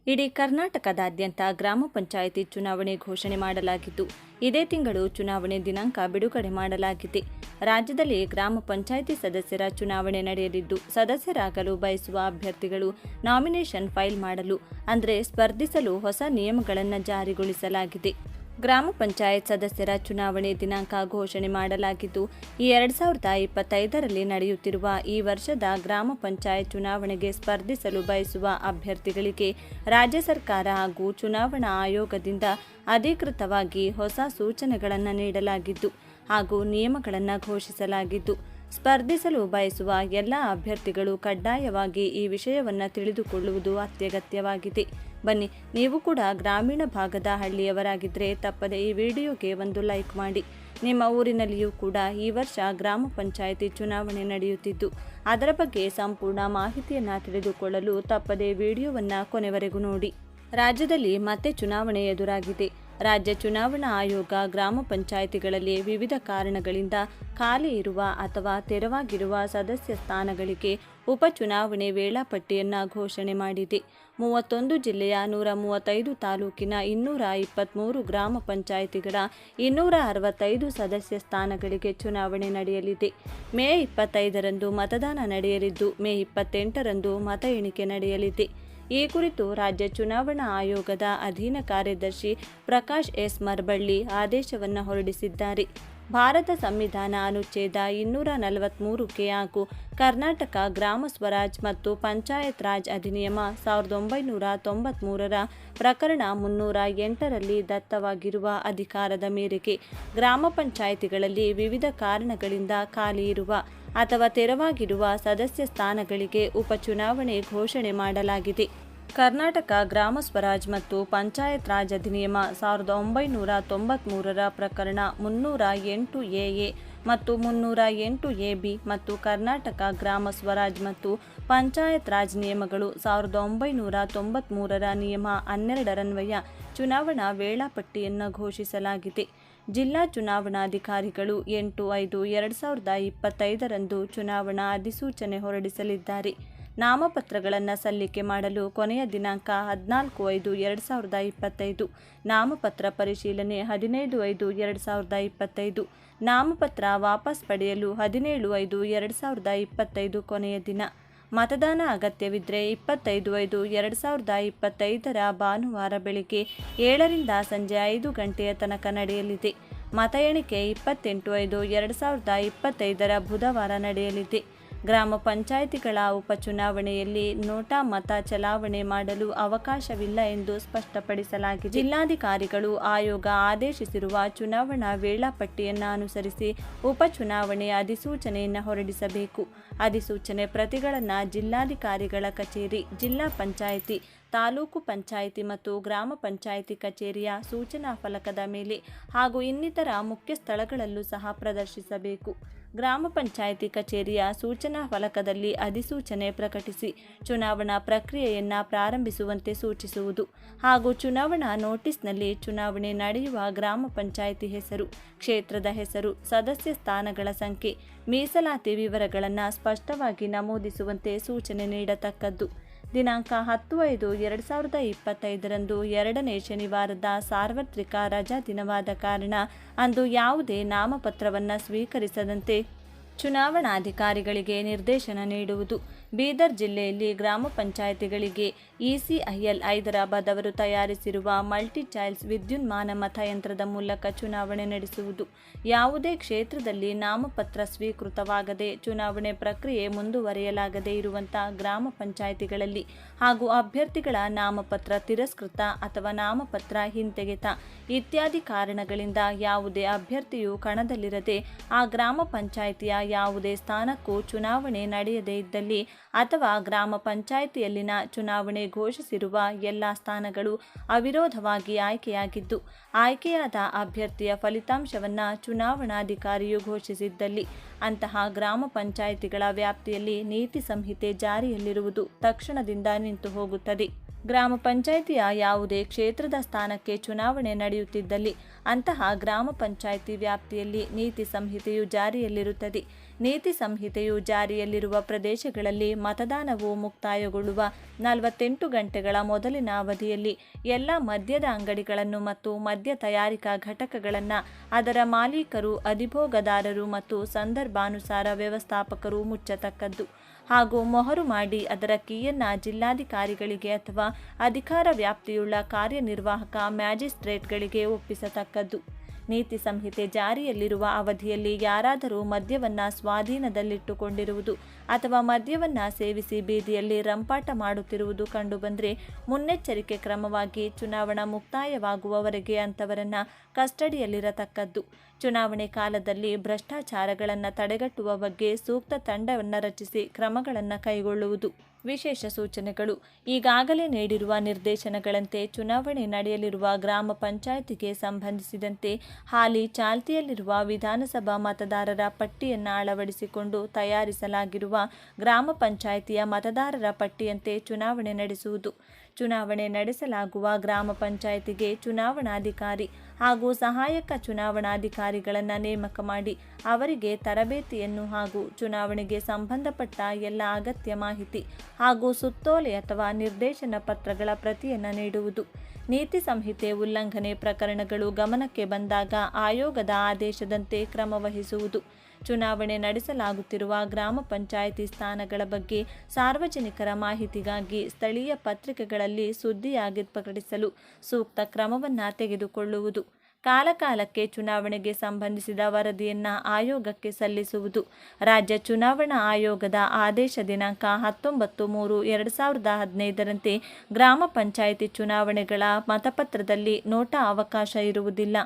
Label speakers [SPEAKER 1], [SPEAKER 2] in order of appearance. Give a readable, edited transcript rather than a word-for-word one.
[SPEAKER 1] ಇಡೀ ಕರ್ನಾಟಕದಾದ್ಯಂತ ಗ್ರಾಮ ಪಂಚಾಯಿತಿ ಚುನಾವಣೆ ಘೋಷಣೆ ಮಾಡಲಾಗಿದ್ದು, ಇದೇ ತಿಂಗಳು ಚುನಾವಣೆ ದಿನಾಂಕ ಬಿಡುಗಡೆ ಮಾಡಲಾಗಿದೆ. ರಾಜ್ಯದಲ್ಲಿ ಗ್ರಾಮ ಪಂಚಾಯಿತಿ ಸದಸ್ಯರ ಚುನಾವಣೆ ನಡೆಯಲಿದ್ದು, ಸದಸ್ಯರಾಗಲು ಬಯಸುವ ಅಭ್ಯರ್ಥಿಗಳು ನಾಮಿನೇಷನ್ ಫೈಲ್ ಮಾಡಲು ಅಂದರೆ ಸ್ಪರ್ಧಿಸಲು ಹೊಸ ನಿಯಮಗಳನ್ನು ಜಾರಿಗೊಳಿಸಲಾಗಿದೆ. ಗ್ರಾಮ ಪಂಚಾಯತ್ ಸದಸ್ಯರ ಚುನಾವಣೆ ದಿನಾಂಕ ಘೋಷಣೆ ಮಾಡಲಾಗಿದ್ದು, 2025ರಲ್ಲಿ ನಡೆಯುತ್ತಿರುವ ಈ ವರ್ಷದ ಗ್ರಾಮ ಪಂಚಾಯತ್ ಚುನಾವಣೆಗೆ ಸ್ಪರ್ಧಿಸಲು ಬಯಸುವ ಅಭ್ಯರ್ಥಿಗಳಿಗೆ ರಾಜ್ಯ ಸರ್ಕಾರ ಹಾಗೂ ಚುನಾವಣಾ ಆಯೋಗದಿಂದ ಅಧಿಕೃತವಾಗಿ ಹೊಸ ಸೂಚನೆಗಳನ್ನು ನೀಡಲಾಗಿದ್ದು ಹಾಗೂ ನಿಯಮಗಳನ್ನು ಘೋಷಿಸಲಾಗಿದ್ದು, ಸ್ಪರ್ಧಿಸಲು ಬಯಸುವ ಎಲ್ಲ ಅಭ್ಯರ್ಥಿಗಳು ಕಡ್ಡಾಯವಾಗಿ ಈ ವಿಷಯವನ್ನು ತಿಳಿದುಕೊಳ್ಳುವುದು ಅತ್ಯಗತ್ಯವಾಗಿದೆ. ಬನ್ನಿ, ನೀವು ಕೂಡ ಗ್ರಾಮೀಣ ಭಾಗದ ಹಳ್ಳಿಯವರಾಗಿದ್ದರೆ ತಪ್ಪದೆ ಈ ವಿಡಿಯೋಗೆ ಒಂದು ಲೈಕ್ ಮಾಡಿ. ನಿಮ್ಮ ಊರಿನಲ್ಲಿಯೂ ಕೂಡ ಈ ವರ್ಷ ಗ್ರಾಮ ಪಂಚಾಯಿತಿ ಚುನಾವಣೆ ನಡೆಯುತ್ತಿದ್ದು, ಅದರ ಬಗ್ಗೆ ಸಂಪೂರ್ಣ ಮಾಹಿತಿಯನ್ನು ತಿಳಿದುಕೊಳ್ಳಲು ತಪ್ಪದೆ ವಿಡಿಯೋವನ್ನು ಕೊನೆವರೆಗೂ ನೋಡಿ. ರಾಜ್ಯದಲ್ಲಿ ಮತ್ತೆ ಚುನಾವಣೆ ಎದುರಾಗಿದೆ. ರಾಜ್ಯ ಚುನಾವಣಾ ಆಯೋಗ ಗ್ರಾಮ ಪಂಚಾಯಿತಿಗಳಲ್ಲಿ ವಿವಿಧ ಕಾರಣಗಳಿಂದ ಖಾಲಿ ಇರುವ ಅಥವಾ ತೆರವಾಗಿರುವ ಸದಸ್ಯ ಸ್ಥಾನಗಳಿಗೆ ಉಪಚುನಾವಣೆ ವೇಳಾಪಟ್ಟಿಯನ್ನು ಘೋಷಣೆ ಮಾಡಿದೆ. 31 ಜಿಲ್ಲೆಯ 135 ತಾಲೂಕಿನ 223 ಗ್ರಾಮ ಪಂಚಾಯಿತಿಗಳ 265 ಸದಸ್ಯ ಸ್ಥಾನಗಳಿಗೆ ಚುನಾವಣೆ ನಡೆಯಲಿದೆ. ಮೇ 25ರಂದು ಮತದಾನ ನಡೆಯಲಿದ್ದು, ಮೇ 28ರಂದು ಮತ ಎಣಿಕೆ ನಡೆಯಲಿದೆ. ಈ ಕುರಿತು ರಾಜ್ಯ ಚುನಾವಣಾ ಆಯೋಗದ ಅಧೀನ ಕಾರ್ಯದರ್ಶಿ ಪ್ರಕಾಶ್ ಎಸ್ ಮರಬಳ್ಳಿ ಆದೇಶವನ್ನು ಹೊರಡಿಸಿದ್ದಾರೆ. ಭಾರತ ಸಂವಿಧಾನ ಅನುಚ್ಛೇದ 243ಕೆ ಹಾಗೂ ಕರ್ನಾಟಕ ಗ್ರಾಮ ಸ್ವರಾಜ್ ಮತ್ತು ಪಂಚಾಯತ್ ರಾಜ್ ಅಧಿನಿಯಮ 1993ರ ಪ್ರಕರಣ 308ರಲ್ಲಿ ದತ್ತವಾಗಿರುವ ಅಧಿಕಾರದ ಮೇರೆಗೆ ಗ್ರಾಮ ಪಂಚಾಯಿತಿಗಳಲ್ಲಿ ವಿವಿಧ ಕಾರಣಗಳಿಂದ ಖಾಲಿ ಇರುವ ಅಥವಾ ತೆರವಾಗಿರುವ ಸದಸ್ಯ ಸ್ಥಾನಗಳಿಗೆ ಉಪಚುನಾವಣೆ ಘೋಷಣೆ ಮಾಡಲಾಗಿದೆ. ಕರ್ನಾಟಕ ಗ್ರಾಮ ಸ್ವರಾಜ್ ಮತ್ತು ಪಂಚಾಯತ್ ರಾಜ್ ಅಧಿನಿಯಮ 1993ರ ಪ್ರಕರಣ 308ಎ ಮತ್ತು 308ಎಬಿ ಮತ್ತು ಕರ್ನಾಟಕ ಗ್ರಾಮ ಸ್ವರಾಜ್ ಮತ್ತು ಪಂಚಾಯತ್ ರಾಜ್ ನಿಯಮಗಳು 1993ರ ನಿಯಮ 12ರನ್ವಯ ಚುನಾವಣಾ ವೇಳಾಪಟ್ಟಿಯನ್ನು ಘೋಷಿಸಲಾಗಿದೆ. ಜಿಲ್ಲಾ ಚುನಾವಣಾಧಿಕಾರಿಗಳು 8/5/2025ರಂದು ಚುನಾವಣಾ ಅಧಿಸೂಚನೆ ಹೊರಡಿಸಲಿದ್ದಾರೆ. ನಾಮಪತ್ರಗಳನ್ನು ಸಲ್ಲಿಕೆ ಮಾಡಲು ಕೊನೆಯ ದಿನಾಂಕ 14/5/2025. ನಾಮಪತ್ರ ಪರಿಶೀಲನೆ 15/5/2025. ನಾಮಪತ್ರ ವಾಪಸ್ ಪಡೆಯಲು 17/5/2025 ಕೊನೆಯ ದಿನ. ಮತದಾನ ಅಗತ್ಯವಿದ್ದರೆ 25/5/2025ರ ಭಾನುವಾರ ಬೆಳಗ್ಗೆ 7ರಿಂದ ಸಂಜೆ 5 ಗಂಟೆಯ ತನಕ ನಡೆಯಲಿದೆ. ಮತ ಎಣಿಕೆ 28/5/2025ರ ಬುಧವಾರ ನಡೆಯಲಿದೆ. ಗ್ರಾಮ ಪಂಚಾಯಿತಿಗಳ ಉಪಚುನಾವಣೆಯಲ್ಲಿ ನೋಟಾ ಮತ ಚಲಾವಣೆ ಮಾಡಲು ಅವಕಾಶವಿಲ್ಲ ಎಂದು ಸ್ಪಷ್ಟಪಡಿಸಲಾಗಿದೆ. ಜಿಲ್ಲಾಧಿಕಾರಿಗಳು ಆಯೋಗ ಆದೇಶಿಸಿರುವ ಚುನಾವಣಾ ವೇಳಾಪಟ್ಟಿಯನ್ನು ಅನುಸರಿಸಿ ಉಪಚುನಾವಣೆ ಅಧಿಸೂಚನೆಯನ್ನು ಹೊರಡಿಸಬೇಕು. ಅಧಿಸೂಚನೆ ಪ್ರತಿಗಳನ್ನು ಜಿಲ್ಲಾಧಿಕಾರಿಗಳ ಕಚೇರಿ, ಜಿಲ್ಲಾ ಪಂಚಾಯಿತಿ, ತಾಲೂಕು ಪಂಚಾಯಿತಿ ಮತ್ತು ಗ್ರಾಮ ಪಂಚಾಯಿತಿ ಕಚೇರಿಯ ಸೂಚನಾ ಫಲಕದ ಮೇಲೆ ಹಾಗೂ ಇನ್ನಿತರ ಮುಖ್ಯ ಸ್ಥಳಗಳಲ್ಲೂ ಸಹ ಪ್ರದರ್ಶಿಸಬೇಕು. ಗ್ರಾಮ ಪಂಚಾಯಿತಿ ಕಚೇರಿಯ ಸೂಚನಾ ಫಲಕದಲ್ಲಿ ಅಧಿಸೂಚನೆ ಪ್ರಕಟಿಸಿ ಚುನಾವಣಾ ಪ್ರಕ್ರಿಯೆಯನ್ನು ಪ್ರಾರಂಭಿಸುವಂತೆ ಸೂಚಿಸುವುದು ಹಾಗೂ ಚುನಾವಣಾ ನೋಟಿಸ್ನಲ್ಲಿ ಚುನಾವಣೆ ನಡೆಯುವ ಗ್ರಾಮ ಪಂಚಾಯಿತಿ ಹೆಸರು, ಕ್ಷೇತ್ರದ ಹೆಸರು, ಸದಸ್ಯ ಸ್ಥಾನಗಳ ಸಂಖ್ಯೆ, ಮೀಸಲಾತಿ ವಿವರಗಳನ್ನು ಸ್ಪಷ್ಟವಾಗಿ ನಮೂದಿಸುವಂತೆ ಸೂಚನೆ ನೀಡತಕ್ಕದ್ದು. ದಿನಾಂಕ 10/5/2025ರಂದು 2ನೇ ಶನಿವಾರದ ಸಾರ್ವತ್ರಿಕ ರಜಾ ದಿನವಾದ ಕಾರಣ ಅಂದು ಯಾವುದೇ ನಾಮಪತ್ರವನ್ನು ಸ್ವೀಕರಿಸದಂತೆ ಚುನಾವಣಾಧಿಕಾರಿಗಳಿಗೆ ನಿರ್ದೇಶನ ನೀಡುವುದು. ಬೀದರ್ ಜಿಲ್ಲೆಯಲ್ಲಿ ಗ್ರಾಮ ಪಂಚಾಯಿತಿಗಳಿಗೆ ECIL ಹೈದರಾಬಾದ್ ಅವರು ತಯಾರಿಸಿರುವ ಮಲ್ಟಿ ಚಾಯ್ಸ್ ವಿದ್ಯುನ್ಮಾನ ಮತಯಂತ್ರದ ಮೂಲಕ ಚುನಾವಣೆ ನಡೆಸುವುದು. ಯಾವುದೇ ಕ್ಷೇತ್ರದಲ್ಲಿ ನಾಮಪತ್ರ ಸ್ವೀಕೃತವಾಗದೆ ಚುನಾವಣೆ ಪ್ರಕ್ರಿಯೆ ಮುಂದುವರೆಯಲಾಗದೇ ಇರುವಂತಹ ಗ್ರಾಮ ಪಂಚಾಯಿತಿಗಳಲ್ಲಿ ಹಾಗೂ ಅಭ್ಯರ್ಥಿಗಳ ನಾಮಪತ್ರ ತಿರಸ್ಕೃತ ಅಥವಾ ನಾಮಪತ್ರ ಹಿಂತೆಗೆತ ಇತ್ಯಾದಿ ಕಾರಣಗಳಿಂದ ಯಾವುದೇ ಅಭ್ಯರ್ಥಿಯು ಕಣದಲ್ಲಿರದೆ ಆ ಗ್ರಾಮ ಪಂಚಾಯಿತಿಯ ಯಾವುದೇ ಸ್ಥಾನಕ್ಕೂ ಚುನಾವಣೆ ನಡೆಯದೇ ಇದ್ದಲ್ಲಿ ಅಥವಾ ಗ್ರಾಮ ಪಂಚಾಯಿತಿಯಲ್ಲಿನ ಚುನಾವಣೆ ಘೋಷಿಸಿರುವ ಎಲ್ಲ ಸ್ಥಾನಗಳು ಅವಿರೋಧವಾಗಿ ಆಯ್ಕೆಯಾಗಿದ್ದು, ಆಯ್ಕೆಯಾದ ಅಭ್ಯರ್ಥಿಯ ಫಲಿತಾಂಶವನ್ನು ಚುನಾವಣಾಧಿಕಾರಿಯು ಘೋಷಿಸಿದ್ದಲ್ಲಿ ಅಂತಹ ಗ್ರಾಮ ಪಂಚಾಯಿತಿಗಳ ವ್ಯಾಪ್ತಿಯಲ್ಲಿ ನೀತಿ ಸಂಹಿತೆ ಜಾರಿಯಲ್ಲಿರುವುದು ತಕ್ಷಣದಿಂದ ನಿಂತು ಹೋಗುತ್ತದೆ. ಗ್ರಾಮ ಪಂಚಾಯಿತಿಯ ಯಾವುದೇ ಕ್ಷೇತ್ರದ ಸ್ಥಾನಕ್ಕೆ ಚುನಾವಣೆ ನಡೆಯುತ್ತಿದ್ದಲ್ಲಿ ಅಂತಹ ಗ್ರಾಮ ಪಂಚಾಯಿತಿ ವ್ಯಾಪ್ತಿಯಲ್ಲಿ ನೀತಿ ಸಂಹಿತೆಯು ಜಾರಿಯಲ್ಲಿರುತ್ತದೆ. ನೀತಿ ಸಂಹಿತೆಯು ಜಾರಿಯಲ್ಲಿರುವ ಪ್ರದೇಶಗಳಲ್ಲಿ ಮತದಾನವು ಮುಕ್ತಾಯಗೊಳ್ಳುವ 48 ಗಂಟೆಗಳ ಮೊದಲಿನ ಅವಧಿಯಲ್ಲಿ ಎಲ್ಲ ಮದ್ಯದ ಅಂಗಡಿಗಳನ್ನು ಮತ್ತು ಮದ್ಯ ತಯಾರಿಕಾ ಘಟಕಗಳನ್ನು ಅದರ ಮಾಲೀಕರು, ಅಧಿಭೋಗದಾರರು ಮತ್ತು ಸಂದರ್ಭಾನುಸಾರ ವ್ಯವಸ್ಥಾಪಕರು ಮುಚ್ಚತಕ್ಕದ್ದು ಹಾಗೂ ಮೊಹರು ಮಾಡಿ ಅದರ ಕೀಯನ್ನು ಜಿಲ್ಲಾಧಿಕಾರಿಗಳಿಗೆ ಅಥವಾ ಅಧಿಕಾರ ವ್ಯಾಪ್ತಿಯುಳ್ಳ ಕಾರ್ಯನಿರ್ವಾಹಕ ಮ್ಯಾಜಿಸ್ಟ್ರೇಟ್ಗಳಿಗೆ ಒಪ್ಪಿಸತಕ್ಕದ್ದು. ನೀತಿ ಸಂಹಿತೆ ಜಾರಿಯಲ್ಲಿರುವ ಅವಧಿಯಲ್ಲಿ ಯಾರಾದರೂ ಮದ್ಯವನ್ನು ಸ್ವಾಧೀನದಲ್ಲಿಟ್ಟುಕೊಂಡಿರುವುದು ಅಥವಾ ಮದ್ಯವನ್ನು ಸೇವಿಸಿ ಬೀದಿಯಲ್ಲಿ ರಂಪಾಟ ಮಾಡುತ್ತಿರುವುದು ಕಂಡುಬಂದರೆ ಮುನ್ನೆಚ್ಚರಿಕೆ ಕ್ರಮವಾಗಿ ಚುನಾವಣಾ ಮುಕ್ತಾಯವಾಗುವವರೆಗೆ ಅಂಥವರನ್ನು ಕಸ್ಟಡಿಯಲ್ಲಿರತಕ್ಕದ್ದು. ಚುನಾವಣೆ ಕಾಲದಲ್ಲಿ ಭ್ರಷ್ಟಾಚಾರಗಳನ್ನು ತಡೆಗಟ್ಟುವ ಬಗ್ಗೆ ಸೂಕ್ತ ತಂಡವನ್ನು ರಚಿಸಿ ಕ್ರಮಗಳನ್ನು ಕೈಗೊಳ್ಳುವುದು. ವಿಶೇಷ ಸೂಚನೆಗಳು. ಈಗಾಗಲೇ ನೀಡಿರುವ ನಿರ್ದೇಶನಗಳಂತೆ ಚುನಾವಣೆ ನಡೆಯಲಿರುವ ಗ್ರಾಮ ಪಂಚಾಯಿತಿಗೆ ಸಂಬಂಧಿಸಿದಂತೆ ಹಾಲಿ ಚಾಲ್ತಿಯಲ್ಲಿರುವ ವಿಧಾನಸಭಾ ಮತದಾರರ ಪಟ್ಟಿಯನ್ನು ಅಳವಡಿಸಿಕೊಂಡು ತಯಾರಿಸಲಾಗಿರುವ ಗ್ರಾಮ ಪಂಚಾಯಿತಿಯ ಮತದಾರರ ಪಟ್ಟಿಯಂತೆ ಚುನಾವಣೆ ನಡೆಸುವುದು. ಚುನಾವಣೆ ನಡೆಸಲಾಗುವ ಗ್ರಾಮ ಪಂಚಾಯಿತಿಗೆ ಚುನಾವಣಾಧಿಕಾರಿ ಹಾಗೂ ಸಹಾಯಕ ಚುನಾವಣಾಧಿಕಾರಿಗಳನ್ನು ನೇಮಕ ಮಾಡಿ ಅವರಿಗೆ ತರಬೇತಿಯನ್ನು ಹಾಗೂ ಚುನಾವಣೆಗೆ ಸಂಬಂಧಪಟ್ಟ ಎಲ್ಲ ಅಗತ್ಯ ಮಾಹಿತಿ ಹಾಗೂ ಸುತ್ತೋಲೆ ಅಥವಾ ನಿರ್ದೇಶನ ಪತ್ರಗಳ ಪ್ರತಿಯನ್ನು ನೀಡುವುದು. ನೀತಿ ಸಂಹಿತೆ ಉಲ್ಲಂಘನೆ ಪ್ರಕರಣಗಳು ಗಮನಕ್ಕೆ ಬಂದಾಗ ಆಯೋಗದ ಆದೇಶದಂತೆ ಕ್ರಮ ವಹಿಸುವುದು. ಚುನಾವಣೆ ನಡೆಸಲಾಗುತ್ತಿರುವ ಗ್ರಾಮ ಪಂಚಾಯಿತಿ ಸ್ಥಾನಗಳ ಬಗ್ಗೆ ಸಾರ್ವಜನಿಕರ ಮಾಹಿತಿಗಾಗಿ ಸ್ಥಳೀಯ ಪತ್ರಿಕೆಗಳಲ್ಲಿ ಸುದ್ದಿಯಾಗಿ ಪ್ರಕಟಿಸಲು ಸೂಕ್ತ ಕ್ರಮವನ್ನು ತೆಗೆದುಕೊಳ್ಳುವುದು. ಕಾಲಕಾಲಕ್ಕೆ ಚುನಾವಣೆಗೆ ಸಂಬಂಧಿಸಿದ ವರದಿಯನ್ನು ಆಯೋಗಕ್ಕೆ ಸಲ್ಲಿಸುವುದು. ರಾಜ್ಯ ಚುನಾವಣಾ ಆಯೋಗದ ಆದೇಶ ದಿನಾಂಕ 19/3/2015 ಗ್ರಾಮ ಪಂಚಾಯಿತಿ ಚುನಾವಣೆಗಳ ಮತಪತ್ರದಲ್ಲಿ ನೋಟಾ ಅವಕಾಶ ಇರುವುದಿಲ್ಲ.